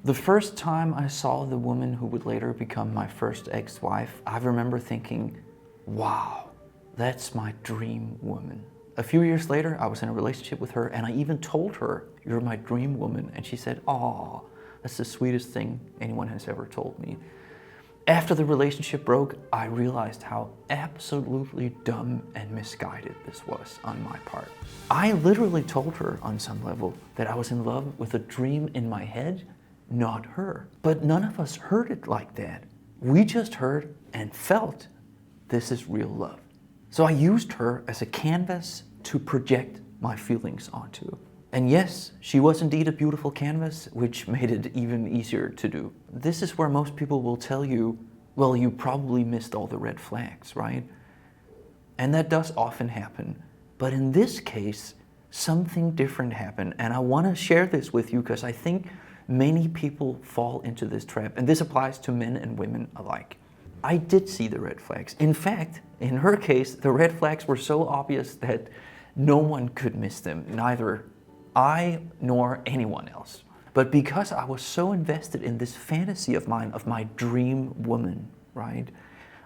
The first time I saw the woman who would later become my first ex-wife, I remember thinking, wow, that's my dream woman. A few years later, I was in a relationship with her, and I even told her, "You're my dream woman." And she said, "Aw, that's the sweetest thing anyone has ever told me." After the relationship broke, I realized how absolutely dumb and misguided this was on my part. I literally told her on some level that I was in love with a dream in my head, not her. But none of us heard it like that. We just heard and felt, this is real love. So I used her as a canvas to project my feelings onto. And yes, she was indeed a beautiful canvas, which made it even easier to do. This is where most people will tell you, well, you probably missed all the red flags, right? And that does often happen. But in this case, something different happened. And I want to share this with you because I think many people fall into this trap. And this applies to men and women alike. I did see the red flags. In fact, in her case, the red flags were so obvious that no one could miss them, neither I nor anyone else. But because I was so invested in this fantasy of mine, of my dream woman, right?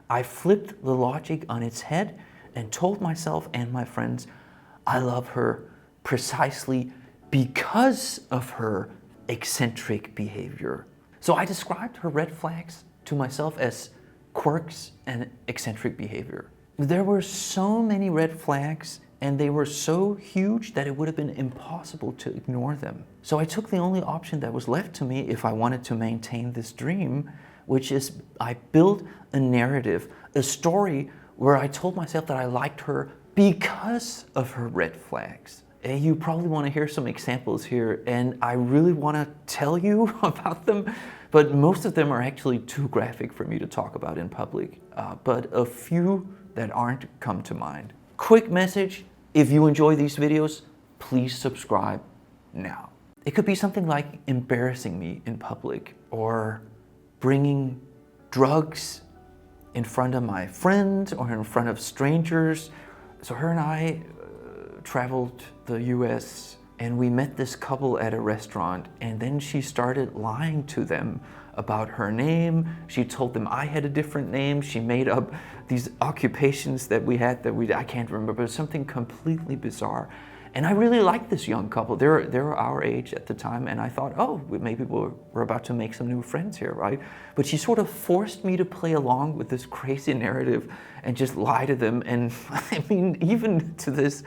I flipped the logic on its head and told myself and my friends, I love her precisely because of her eccentric behavior. So I described her red flags to myself as quirks and eccentric behavior. There were so many red flags and they were so huge that it would have been impossible to ignore them. So I took the only option that was left to me if I wanted to maintain this dream, which is I built a narrative, a story where I told myself that I liked her because of her red flags. And you probably want to hear some examples here, and I really want to tell you about them, but most of them are actually too graphic for me to talk about in public, but a few that aren't come to mind. Quick message, if you enjoy these videos, please subscribe now. It could be something like embarrassing me in public or bringing drugs in front of my friends or in front of strangers. So her and I traveled the US and we met this couple at a restaurant, and then she started lying to them about her name. She told them I had a different name. She made up these occupations that we had that I can't remember, but something completely bizarre. And I really liked this young couple. They were our age at the time, and I thought, oh, maybe we're about to make some new friends here, right? But she sort of forced me to play along with this crazy narrative and just lie to them. And I mean, even to this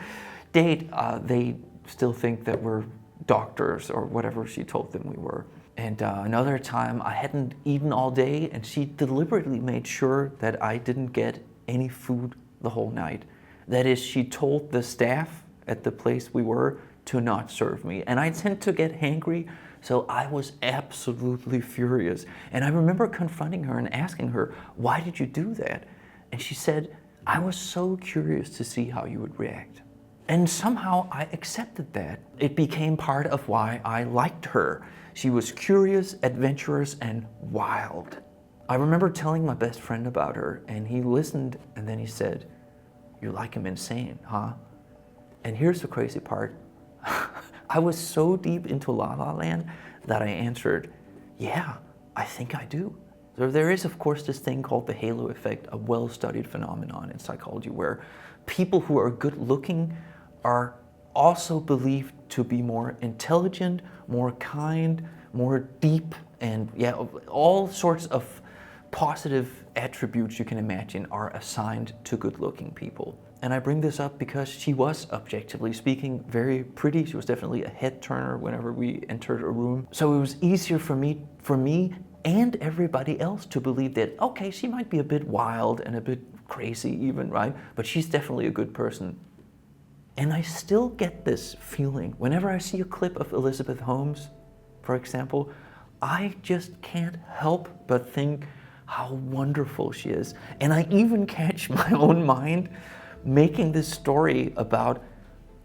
date, they still think that we're doctors or whatever she told them we were. And another time I hadn't eaten all day, and she deliberately made sure that I didn't get any food the whole night. That is, she told the staff at the place we were to not serve me. And I tend to get hangry, so I was absolutely furious. And I remember confronting her and asking her, why did you do that? And she said, I was so curious to see how you would react. And somehow I accepted that. It became part of why I liked her. She was curious, adventurous, and wild. I remember telling my best friend about her, and he listened, and then he said, you like him insane, huh? And here's the crazy part. I was so deep into La La Land that I answered, yeah, I think I do. So there is, of course, this thing called the halo effect, a well-studied phenomenon in psychology where people who are good-looking are also believed to be more intelligent, more kind, more deep, and yeah, all sorts of positive attributes you can imagine are assigned to good-looking people. And I bring this up because she was, objectively speaking, very pretty. She was definitely a head-turner whenever we entered a room. So it was easier for me and everybody else to believe that, okay, she might be a bit wild and a bit crazy even, right? But she's definitely a good person. And I still get this feeling whenever I see a clip of Elizabeth Holmes, for example, I just can't help but think how wonderful she is. And I even catch my own mind making this story about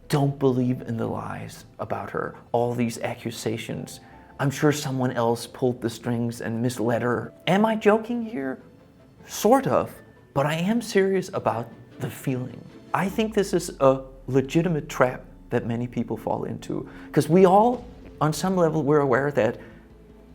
don't believe in the lies about her, all these accusations. I'm sure someone else pulled the strings and misled her. Am I joking here? Sort of, but I am serious about the feeling. I think this is a legitimate trap that many people fall into, because we all, on some level, we're aware that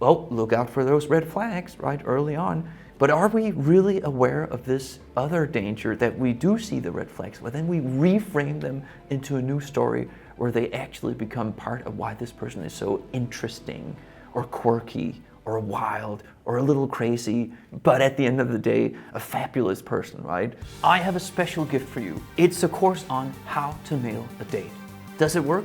well, look out for those red flags, right, early on. But are we really aware of this other danger that we do see the red flags, but then we reframe them into a new story where they actually become part of why this person is so interesting or quirky or wild or a little crazy, but at the end of the day, a fabulous person, right? I have a special gift for you. It's a course on how to nail a date. Does it work?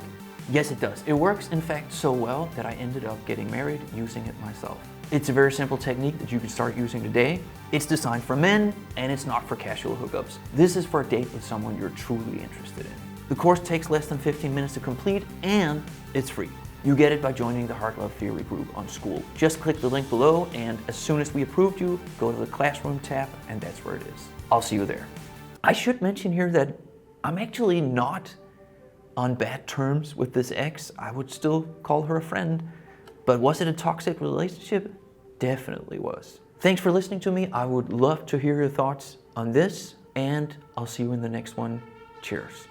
Yes, it does. It works, in fact, so well that I ended up getting married using it myself. It's a very simple technique that you can start using today. It's designed for men, and it's not for casual hookups. This is for a date with someone you're truly interested in. The course takes less than 15 minutes to complete, and it's free. You get it by joining the Heart Love Theory group on School. Just click the link below, and as soon as we approved you, go to the Classroom tab, and that's where it is. I'll see you there. I should mention here that I'm actually not on bad terms with this ex. I would still call her a friend. But was it a toxic relationship? Definitely was. Thanks for listening to me. I would love to hear your thoughts on this, and I'll see you in the next one. Cheers.